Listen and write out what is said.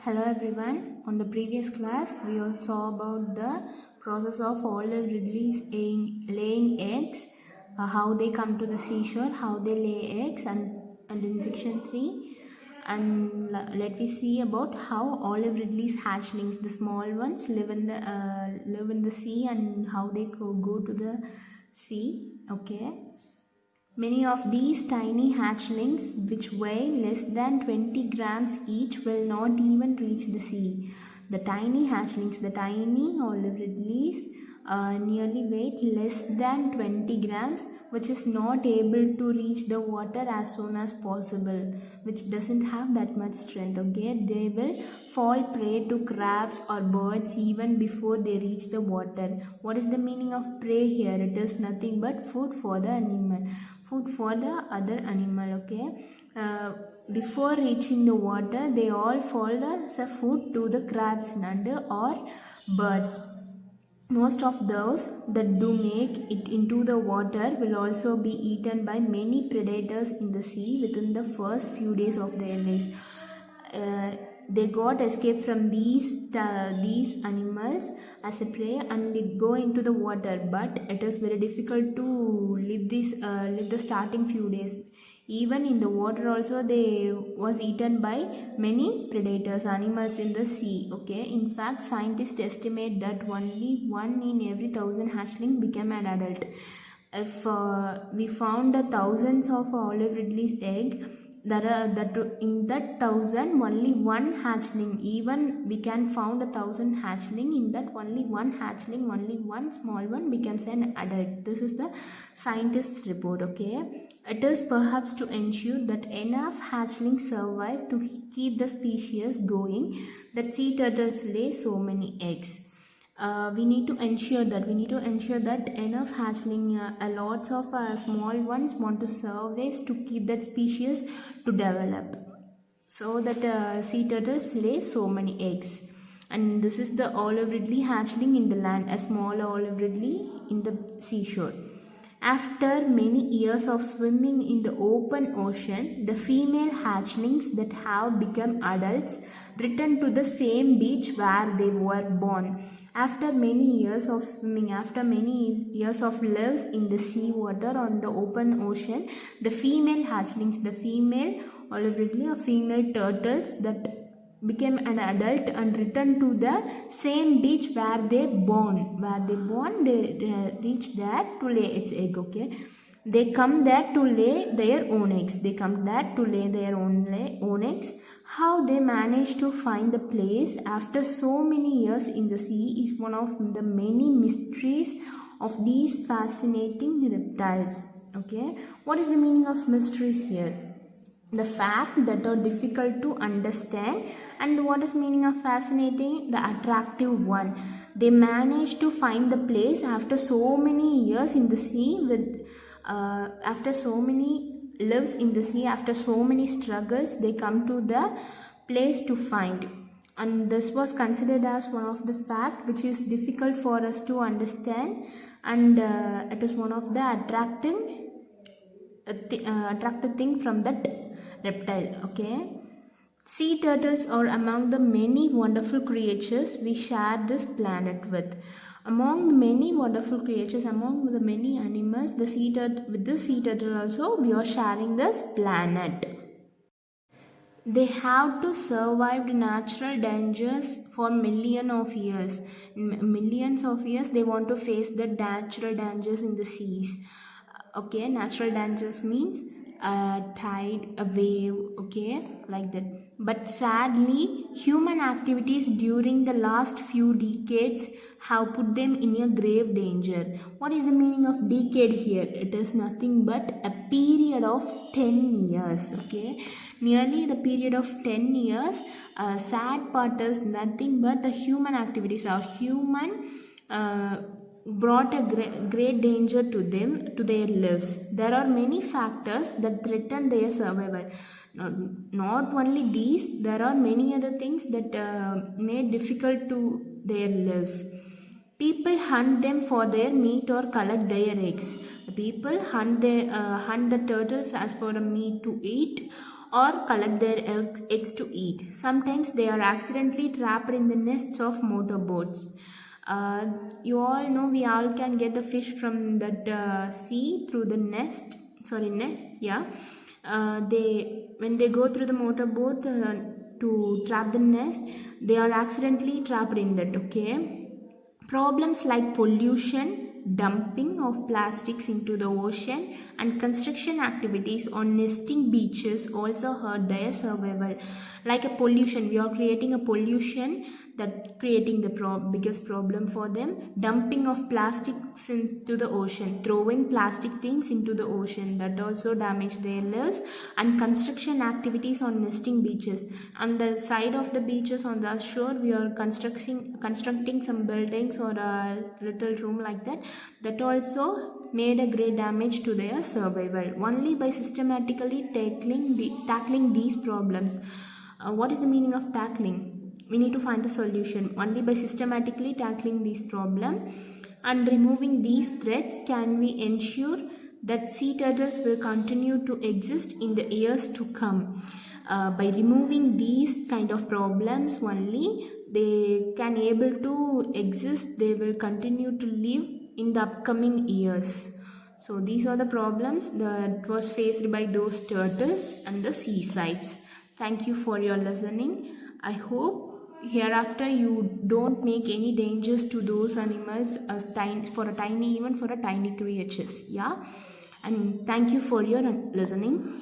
Hello everyone. On the previous class, we all saw about the process of olive ridleys laying eggs, how they come to the seashore, how they lay eggs, and in section 3, and let me see about how olive ridley's hatchlings, the small ones, live in the sea and how they go to the sea. Okay. Many of these tiny hatchlings, which weigh less than 20 grams each, will not even reach the sea. The tiny hatchlings, the tiny olive ridleys, nearly weight less than 20 grams, which is not able to reach the water as soon as possible, which doesn't have that much strength. Okay, they will fall prey to crabs or birds even before they reach the water. What is the meaning of prey here? It is nothing but food for the animal, food for the other animal. Okay, before reaching the water, they all fall as a food to the crabs and or birds. Most of those that do make it into the water will also be eaten by many predators in the sea within the first few days of their lives. They got escape from these animals as a prey and it go into the water, but it is very difficult to live the starting few days. Even in the water also they was eaten by many predators, animals in the sea. Okay, in fact scientists estimate that only 1 in every 1,000 hatchling became an adult. If we found thousands of olive ridley's egg, that in that 1,000 only one hatchling, even we can found 1,000 hatchling, in that only one hatchling, only one small one becomes an adult. This is the scientist's report. Okay, it is perhaps to ensure that enough hatchlings survive to keep the species going that sea turtles lay so many eggs. We need to ensure that enough hatchling, lots of small ones want to survive to keep that species to develop, so that sea turtles lay so many eggs. And this is the olive ridley hatchling in the land, a small olive ridley in the seashore. After many years of swimming in the open ocean, the female hatchlings that have become adults return to the same beach where they were born. After many years of swimming, after many years of lives in the sea water on the open ocean, the female hatchlings, the female olive ridley or female turtles that became an adult and returned to the same beach where they reach there to lay its egg. Okay, they come there to lay their own eggs. How they manage to find the place after so many years in the sea is one of the many mysteries of these fascinating reptiles. Okay, what is the meaning of mysteries here? The fact that are difficult to understand. And what is meaning of fascinating? The attractive one. They manage to find the place after so many years in the sea, after so many lives in the sea, after so many struggles, they come to the place to find. And this was considered as one of the fact which is difficult for us to understand, and it is one of the attractive thing from that reptile. Okay, sea turtles are among the many wonderful creatures we share this planet with. Among the many wonderful creatures, among the many animals, with the sea turtle also we are sharing this planet. They have to survive the natural dangers for millions of years. They want to face the natural dangers in the seas. Okay, natural dangers means a tide, a wave, okay, like that. But sadly, human activities during the last few decades have put them in a grave danger. What is the meaning of decade here? It is nothing but a period of 10 years. Okay, nearly the period of 10 years. Sad part is nothing but the human activities or human brought a great danger to them, to their lives. There are many factors that threaten their survival. Not only these, there are many other things that made difficult to their lives. People hunt them for their meat or collect their eggs. People hunt the turtles as for a meat to eat, or collect their eggs to eat. Sometimes they are accidentally trapped in the nests of motorboats. You all know we all can get the fish from that sea through the nest. Yeah. When they go through the motorboat to trap the nest, they are accidentally trapped in that. Okay. Problems like pollution, dumping of plastics into the ocean, and construction activities on nesting beaches also hurt their survival. Like a pollution, we are creating a pollution that creating the biggest problem for them. Dumping of plastics into the ocean, throwing plastic things into the ocean, that also damage their lives. And construction activities on nesting beaches. On the side of the beaches on the shore, we are constructing some buildings or a little room like that. That also made a great damage to their survival. Only by systematically tackling these problems. What is the meaning of tackling? We need to find the solution. Only by systematically tackling this problem and removing these threats can we ensure that sea turtles will continue to exist in the years to come. By removing these kind of problems only, they can able to exist, they will continue to live in the upcoming years. So these are the problems that was faced by those turtles and the seasides. Thank you for your listening. I hope hereafter you don't make any dangers to those animals even for a tiny creatures. Yeah, and thank you for your listening.